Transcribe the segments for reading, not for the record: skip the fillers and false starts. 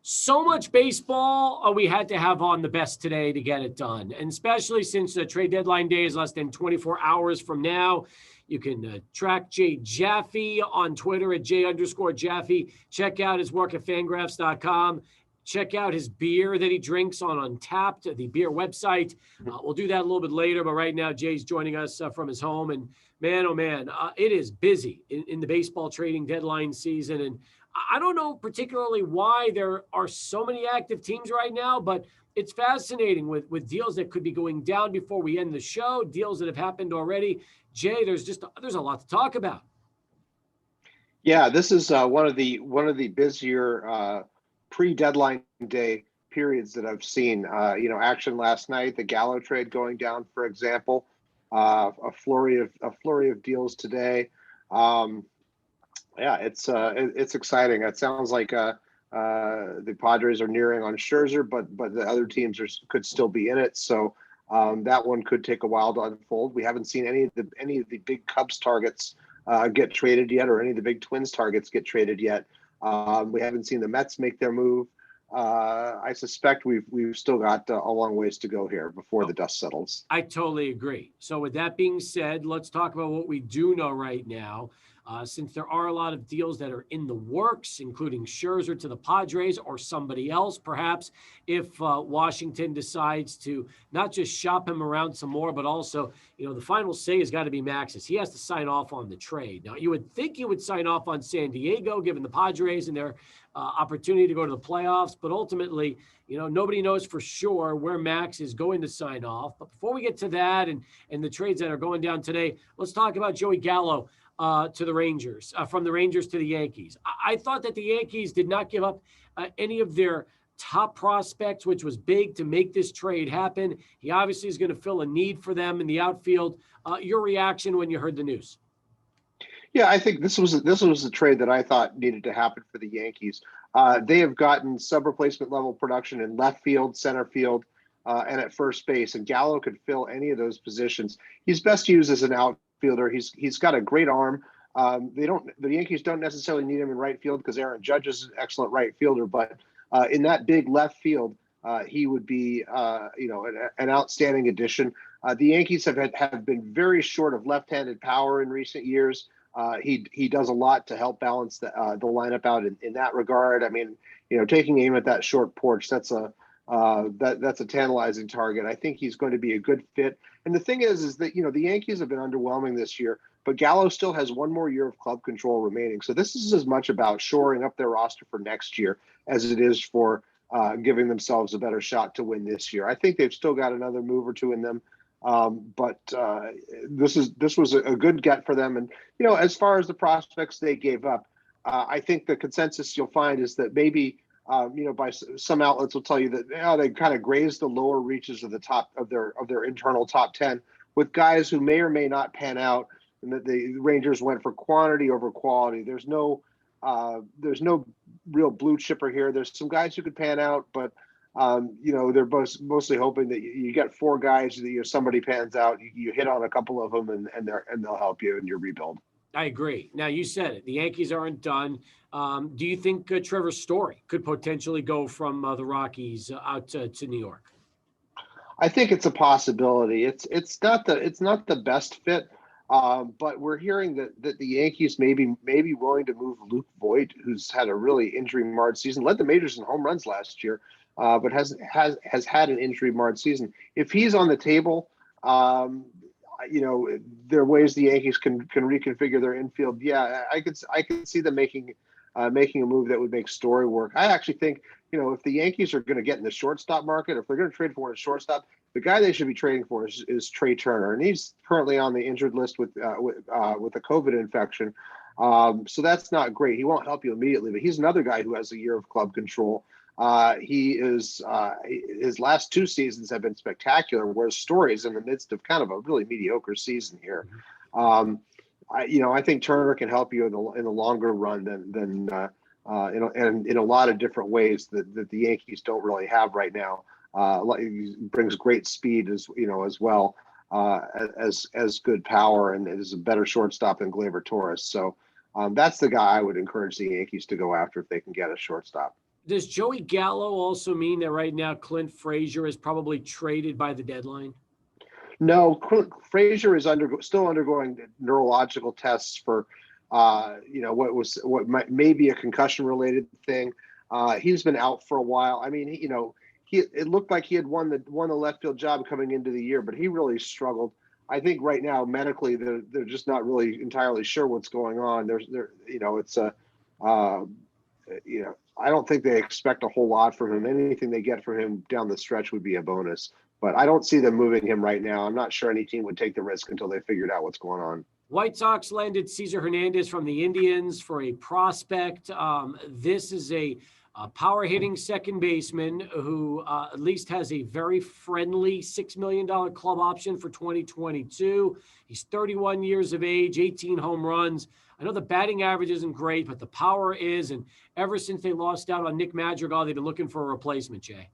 So much baseball we had to have on the best today to get it done. And especially since the trade deadline day is less than 24 hours from now. You can track Jay Jaffe on Twitter at J_Jaffe. Check out his work at Fangraphs.com. Check out his beer that he drinks on Untapped, the beer website. We'll do that a little bit later, but right now Jay's joining us from his home. And man, oh man, it is busy in the baseball trading deadline season. And I don't know particularly why there are so many active teams right now, but it's fascinating with deals that could be going down before we end the show, deals that have happened already. Jay, there's a lot to talk about. Yeah, this is one of the busier pre-deadline day periods that I've seen. Action last night, the Gallo trade going down, for example, a flurry of deals today. It's exciting. It sounds like the Padres are nearing on Scherzer, but the other teams could still be in it. So that one could take a while to unfold. We haven't seen any of the big Cubs targets get traded yet, or any of the big Twins targets get traded yet. We haven't seen the Mets make their move. I suspect we've still got a long ways to go here before the dust settles. I totally agree. So with that being said, let's talk about what we do know right now. Since there are a lot of deals that are in the works, including Scherzer to the Padres or somebody else, perhaps if Washington decides to not just shop him around some more, but also, the final say has got to be Max's. He has to sign off on the trade. Now, you would think he would sign off on San Diego, given the Padres and their opportunity to go to the playoffs, but ultimately, nobody knows for sure where Max is going to sign off. But before we get to that and the trades that are going down today, let's talk about Joey Gallo. To the Rangers, from the Rangers to the Yankees. I thought that the Yankees did not give up any of their top prospects, which was big to make this trade happen. He obviously is going to fill a need for them in the outfield. Your reaction when you heard the news? Yeah, I think this was a trade that I thought needed to happen for the Yankees. They have gotten sub-replacement level production in left field, center field, and at first base, and Gallo could fill any of those positions. He's best used as an outfielder. He's got a great arm. The Yankees don't necessarily need him in right field because Aaron Judge is an excellent right fielder, but in that big left field, he would be an outstanding addition. The Yankees have been very short of left-handed power in recent years. He does a lot to help balance the lineup out in that regard. I mean, taking aim at that short porch, that's a tantalizing target. I think he's going to be a good fit. And the thing is that, the Yankees have been underwhelming this year, but Gallo still has one more year of club control remaining. So this is as much about shoring up their roster for next year as it is for giving themselves a better shot to win this year. I think they've still got another move or two in them. But this was a good get for them. And, as far as the prospects they gave up, I think the consensus you'll find is that maybe, by some outlets will tell you that they kind of grazed the lower reaches of the top of their internal top 10 with guys who may or may not pan out, and that the Rangers went for quantity over quality. There's no real blue chipper here. There's some guys who could pan out, but they're mostly hoping that you get four guys that somebody pans out, you hit on a couple of them, and they'll help you in your rebuild. I agree. Now, you said it. The Yankees aren't done. Do you think Trevor Story could potentially go from the Rockies out to New York? I think it's a possibility. It's not the best fit, but we're hearing that the Yankees may be willing to move Luke Voit, who's had a really injury-marred season, led the majors in home runs last year, but has had an injury-marred season. If he's on the table, there are ways the Yankees can reconfigure their infield. Yeah, I could see them making a move that would make Story work. I actually think, if the Yankees are going to get in the shortstop market, if they're going to trade for a shortstop, the guy they should be trading for is Trey Turner, and he's currently on the injured list with a COVID infection. So that's not great. He won't help you immediately, but he's another guy who has a year of club control. His last two seasons have been spectacular, whereas Story's in the midst of kind of a really mediocre season here. I think Turner can help you in the longer run than in a lot of different ways that the Yankees don't really have right now. He brings great speed as well as good power, and is a better shortstop than Gleyber Torres. So that's the guy I would encourage the Yankees to go after if they can get a shortstop. Does Joey Gallo also mean that right now Clint Frazier is probably traded by the deadline? No, Frazier is still undergoing neurological tests for, what may be a concussion related thing. He's been out for a while. I mean, it looked like he had won the left field job coming into the year, but he really struggled. I think right now medically they're just not really entirely sure what's going on. I don't think they expect a whole lot from him. Anything they get from him down the stretch would be a bonus. But I don't see them moving him right now. I'm not sure any team would take the risk until they figured out what's going on. White Sox landed Cesar Hernandez from the Indians for a prospect. This is a power hitting second baseman who at least has a very friendly $6 million club option for 2022. He's 31 years of age, 18 home runs. I know the batting average isn't great, but the power is. And ever since they lost out on Nick Madrigal, they've been looking for a replacement, Jay.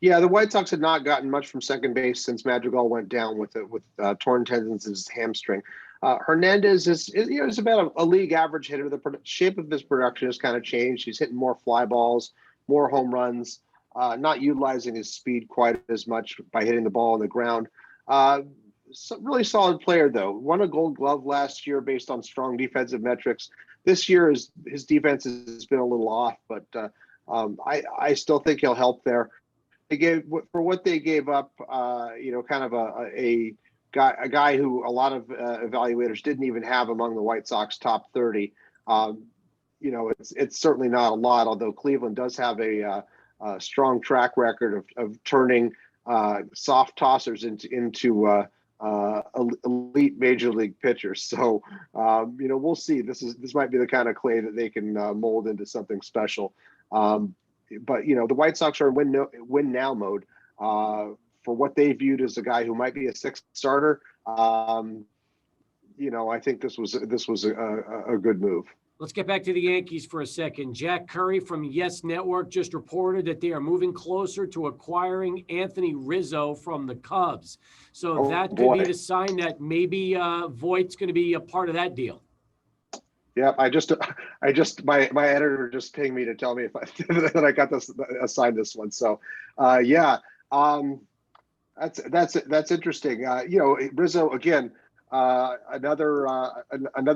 Yeah, the White Sox had not gotten much from second base since Madrigal went down with torn tendons in his hamstring. Hernandez is about a league average hitter. The shape of his production has kind of changed. He's hitting more fly balls, more home runs, not utilizing his speed quite as much by hitting the ball on the ground. Really solid player, though. Won a Gold Glove last year based on strong defensive metrics. This year, his defense has been a little off, but I still think he'll help there. They gave for what they gave up, kind of a guy who a lot of evaluators didn't even have among the White Sox top 30. It's certainly not a lot, although Cleveland does have a strong track record of turning soft tossers into elite major league pitchers. So, we'll see. This might be the kind of clay that they can mold into something special. But the White Sox are in win now mode for what they viewed as a guy who might be a sixth starter. I think this was a good move. Let's get back to the Yankees for a second. Jack Curry from Yes Network just reported that they are moving closer to acquiring Anthony Rizzo from the Cubs. So that could be the sign that maybe Voigt's going to be a part of that deal. Yeah, my editor just pinged me to tell me that I got this assigned this one. So, that's interesting. Rizzo again, another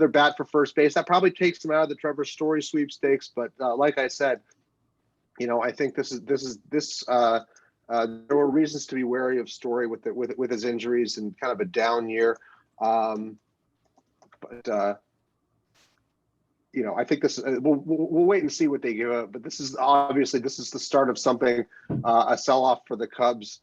bat for first base. That probably takes him out of the Trevor Story sweepstakes. But like I said, I think there were reasons to be wary of Story with his injuries and kind of a down year. I think this. We'll wait and see what they give up. But this is the start of something, a sell-off for the Cubs.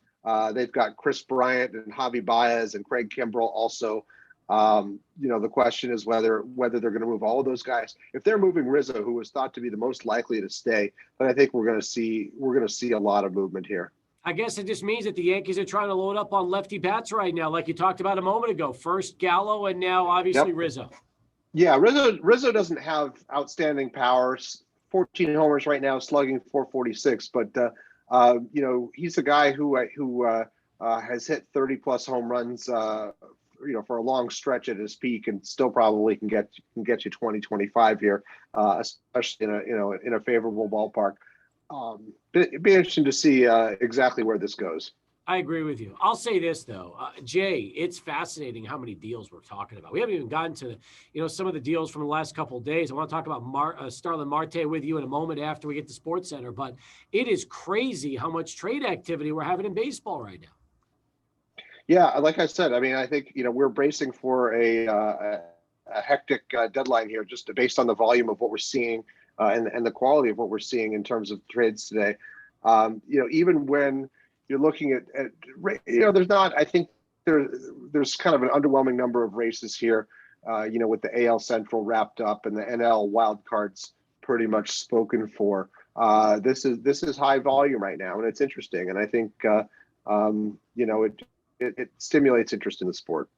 They've got Chris Bryant and Javi Baez and Craig Kimbrell also. The question is whether they're going to move all of those guys. If they're moving Rizzo, who was thought to be the most likely to stay, then I think we're going to see a lot of movement here. I guess it just means that the Yankees are trying to load up on lefty bats right now, like you talked about a moment ago. First Gallo, and now obviously Rizzo. Yeah, Rizzo doesn't have outstanding powers. 14 homers right now, slugging .446. But he's a guy who has hit 30 plus home runs. For a long stretch at his peak, and still probably can get you 20-25 here, especially in a favorable ballpark. It'd be interesting to see exactly where this goes. I agree with you. I'll say this though, Jay, it's fascinating how many deals we're talking about. We haven't even gotten to some of the deals from the last couple of days. I want to talk about Starlin Marte with you in a moment after we get to Sports Center, but it is crazy how much trade activity we're having in baseball right now. Yeah, like I said, I mean, I think we're bracing for a hectic deadline here, just based on the volume of what we're seeing and the quality of what we're seeing in terms of trades today. Even when you're looking at there's not. I think there's kind of an underwhelming number of races here. With the AL Central wrapped up and the NL wild cards pretty much spoken for. This is high volume right now, and it's interesting. And I think it stimulates interest in the sport.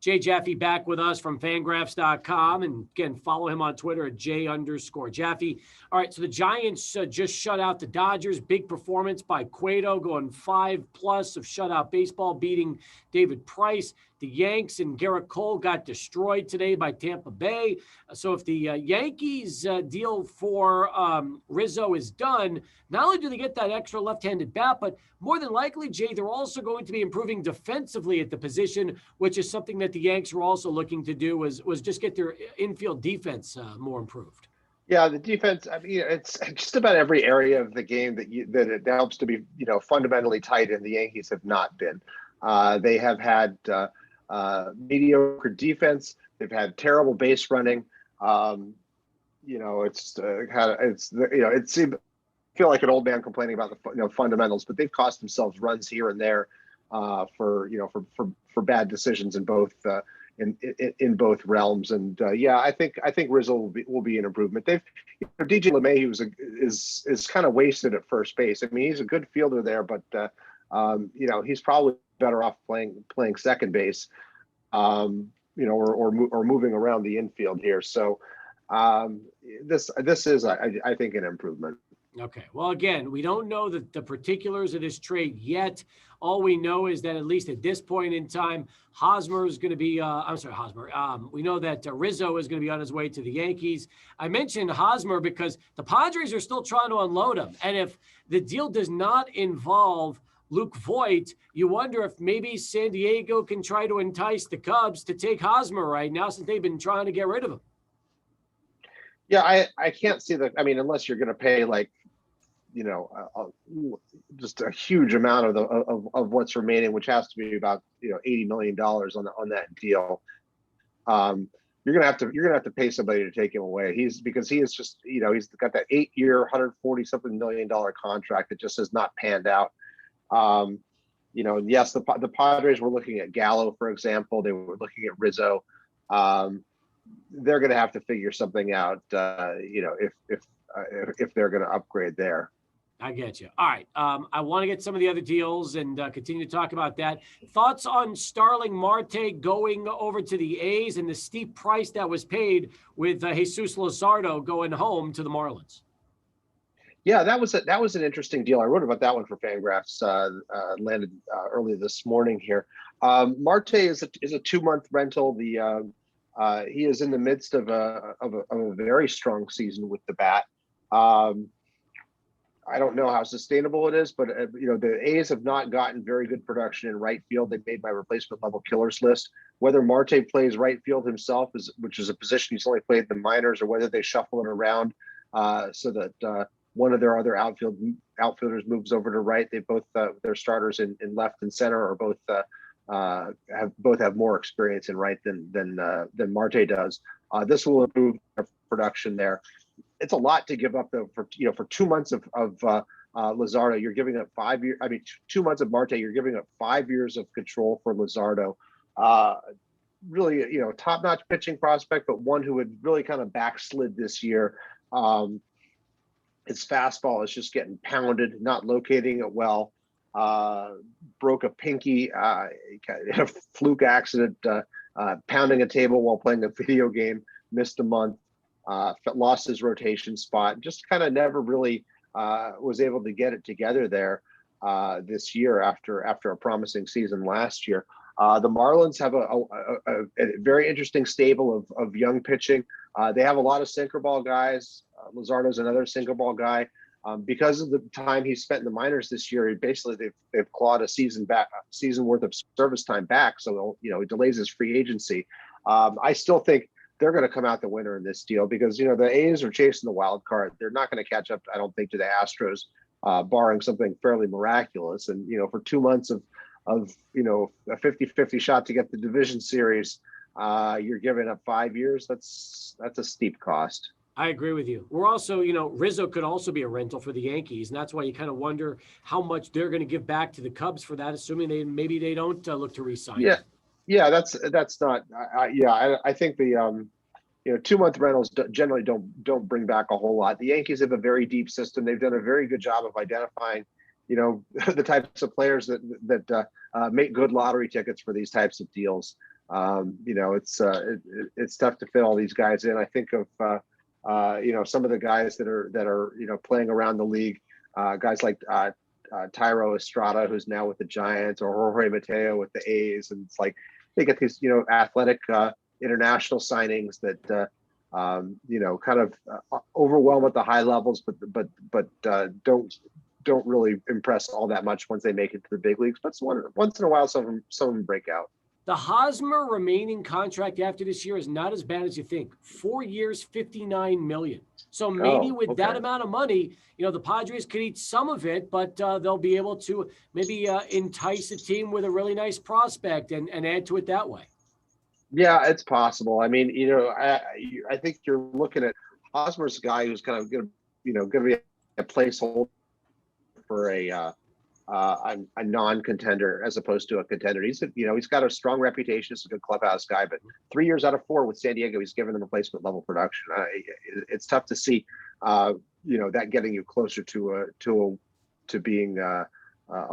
Jay Jaffe back with us from Fangraphs.com. And again, follow him on Twitter at J_Jaffe. All right, so the Giants just shut out the Dodgers. Big performance by Cueto, going 5+ of shutout baseball, beating David Price. The Yanks and Garrett Cole got destroyed today by Tampa Bay. So if the Yankees deal for Rizzo is done, not only do they get that extra left-handed bat, but more than likely, Jay, they're also going to be improving defensively at the position, which is something that the Yanks were also looking to do was just get their infield defense more improved. Yeah, the defense. I mean, it's just about every area of the game that it helps to be, fundamentally tight, and the Yankees have not been. They have had mediocre defense. They've had terrible base running. It seemed feel like an old man complaining about the fundamentals, but they've cost themselves runs here and there for bad decisions in both. In both realms, and I think Rizzo will be an improvement. DJ LeMahieu is kind of wasted at first base. I mean, he's a good fielder there, but he's probably better off playing second base, or moving around the infield here. So this is I think an improvement. Okay. Well, again, we don't know the particulars of this trade yet. All we know is that at least at this point in time, Hosmer is going to be, Hosmer. We know that Rizzo is going to be on his way to the Yankees. I mentioned Hosmer because the Padres are still trying to unload him. And if the deal does not involve Luke Voit, you wonder if maybe San Diego can try to entice the Cubs to take Hosmer right now since they've been trying to get rid of him. Yeah, I can't see that. I mean, unless you're going to pay just a huge amount of what's remaining, which has to be about $80 million on that deal. You're gonna have to pay somebody to take him away. He's got that 8-year, $140-something million contract that just has not panned out. Yes, the Padres were looking at Gallo, for example. They were looking at Rizzo. They're going to have to figure something out, if they're going to upgrade there. I get you. All right. I want to get some of the other deals and continue to talk about that. Thoughts on Starling Marte going over to the A's and the steep price that was paid with Jesus Luzardo going home to the Marlins? Yeah, that was an interesting deal. I wrote about that one for Fangraphs. Landed early this morning here. Marte is a 2-month rental. He is in the midst of a very strong season with the bat. I don't know how sustainable it is, but the A's have not gotten very good production in right field. They made my replacement level killers list. Whether Marte plays right field himself, which is a position he's only played in the minors, or whether they shuffle it around so that one of their other outfielders moves over to right. They both their starters in left and center are both have more experience in right than Marte does. This will improve their production there. It's a lot to give up though for 2 months of Luzardo. You're giving up 5 years. I mean, 2 months of Marte. You're giving up 5 years of control for Luzardo. Really, top-notch pitching prospect, but one who had really kind of backslid this year. His fastball is just getting pounded, not locating it well. Broke a pinky, had a fluke accident, pounding a table while playing a video game, missed a month, lost his rotation spot, just kind of never really was able to get it together there this year after a promising season last year. The Marlins have a very interesting stable of young pitching. They have a lot of sinker ball guys. Luzardo's another sinker ball guy. Because of the time he spent in the minors this year, they've clawed a season worth of service time back. So he delays his free agency. I still think they're going to come out the winner in this deal because the A's are chasing the wild card. They're not going to catch up, I don't think, to the Astros, barring something fairly miraculous. And for 2 months of a 50-50 shot to get the division series, you're giving up 5 years. That's a steep cost. I agree with you. We're also, Rizzo could also be a rental for the Yankees, and that's why you kind of wonder how much they're going to give back to the Cubs for that, assuming they don't look to re-sign. Yeah, that's not. I think the 2-month rentals generally don't bring back a whole lot. The Yankees have a very deep system. They've done a very good job of identifying, the types of players that make good lottery tickets for these types of deals. It's tough to fit all these guys in. I think of some of the guys that are playing around the league, guys like Thairo Estrada, who's now with the Giants, or Jorge Mateo with the A's, and it's like they get these, athletic international signings that, kind of overwhelm at the high levels, but don't really impress all that much once they make it to the big leagues. But once in a while, some of them break out. The Hosmer remaining contract after this year is not as bad as you think. 4 years, $59 million. So maybe with that amount of money, the Padres could eat some of it, but they'll be able to maybe entice a team with a really nice prospect and add to it that way. Yeah, it's possible. I mean, I think you're looking at Hosmer's a guy who's kind of going to be a placeholder for a non-contender as opposed to a contender. He's got a strong reputation as a good clubhouse guy, but 3 years out of 4 with San Diego, he's given them replacement level production. It's tough to see, that getting you closer to being a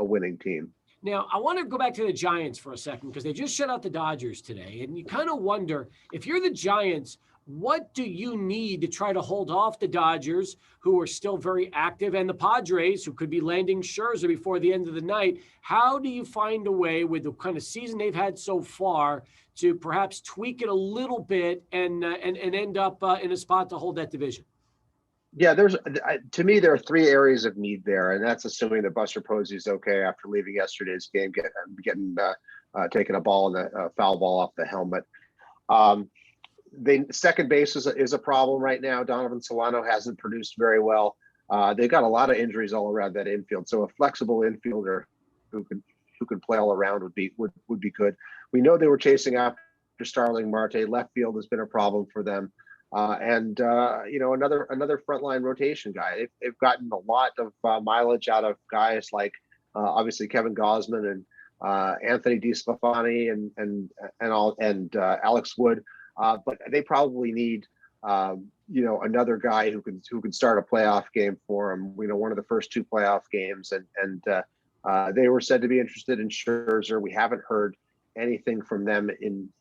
winning team. Now, I want to go back to the Giants for a second because they just shut out the Dodgers today. And you kind of wonder, if you're the Giants, what do you need to try to hold off the Dodgers, who are still very active, and the Padres, who could be landing Scherzer before the end of the night? How do you find a way, with the kind of season they've had so far, to perhaps tweak it a little bit and end up in a spot to hold that division? Yeah, to me, there are 3 areas of need there, and that's assuming that Buster Posey's okay after leaving yesterday's game, getting taking a ball and a foul ball off the helmet. Second base is a problem right now. Donovan Solano hasn't produced very well. They've got a lot of injuries all around that infield, so a flexible infielder who can play all around would be good. We know they were chasing after Starling Marte. Left field has been a problem for them. And another frontline rotation guy. They've gotten a lot of mileage out of guys like obviously Kevin Gausman and Anthony DeSclafani and Alex Wood. But they probably need another guy who can start a playoff game for them. One of the first 2 playoff games, and they were said to be interested in Scherzer. We haven't heard anything from them in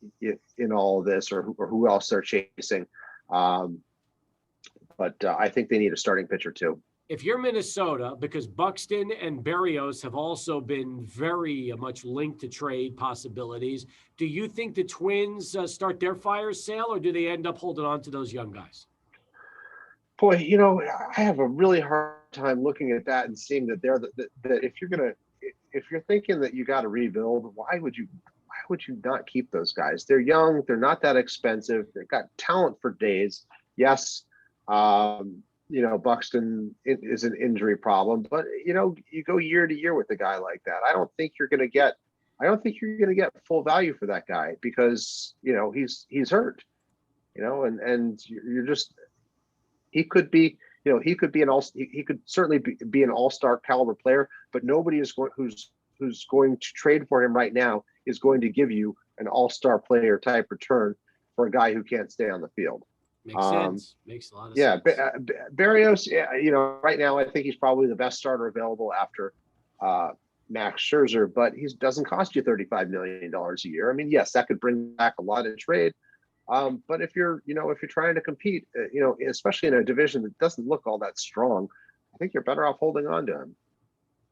all of this or who else they're chasing. But I think they need a starting pitcher too. If you're Minnesota, because Buxton and Berrios have also been very much linked to trade possibilities, do you think the Twins start their fire sale, or do they end up holding on to those young guys? Boy, I have a really hard time looking at that and seeing that that if you're thinking that you got to rebuild, why would you not keep those guys? They're young. They're not that expensive. They've got talent for days. Yes. Buxton is an injury problem, but you go year to year with a guy like that. I don't think you're going to get full value for that guy because, he's hurt, and you're just, he could certainly be an all-star caliber player, but nobody who's going to trade for him right now is going to give you an all-star player type return for a guy who can't stay on the field. Makes sense. Makes a lot of sense. Berrios, right now I think he's probably the best starter available after Max Scherzer, but he doesn't cost you $35 million a year. I mean, yes, that could bring back a lot in trade. But if you're trying to compete, especially in a division that doesn't look all that strong, I think you're better off holding on to him.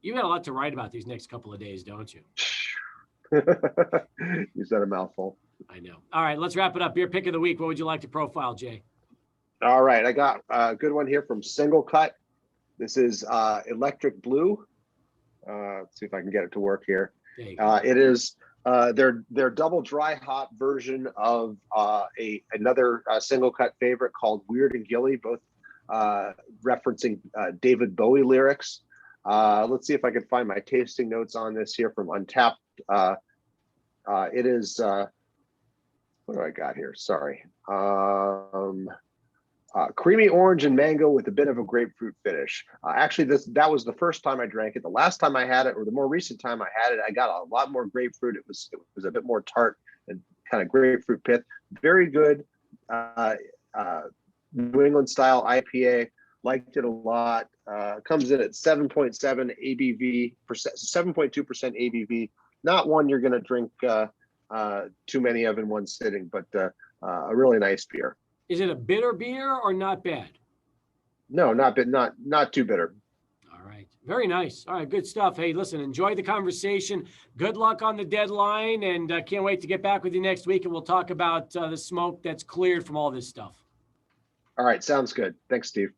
You got a lot to write about these next couple of days, don't you? You said a mouthful. I know. All right, let's wrap it up. Your pick of the week. What would you like to profile, Jay? All right, I got a good one here from Single Cut. This is Electric Blue. Let's see if I can get it to work here. It is their double dry hop version of another Single Cut favorite called Weird and Gilly, both referencing David Bowie lyrics. Let's see if I can find my tasting notes on this here from Untapped. It is what do I got here? Sorry. Creamy orange and mango with a bit of a grapefruit finish. Actually, that was the first time I drank it. The last time I had it, or the more recent time I had it, I got a lot more grapefruit. It was a bit more tart and kind of grapefruit pith. Very good. New England style IPA. Liked it a lot. Comes in at 7.7 ABV, 7.2% ABV. Not one you're going to drink too many of in one sitting, but a really nice beer. Is it a bitter beer or not bad? No, not too bitter. All right. Very nice. All right, good stuff. Hey, listen, enjoy the conversation. Good luck on the deadline, and can't wait to get back with you next week, and we'll talk about the smoke that's cleared from all this stuff. All right, sounds good. Thanks, Steve.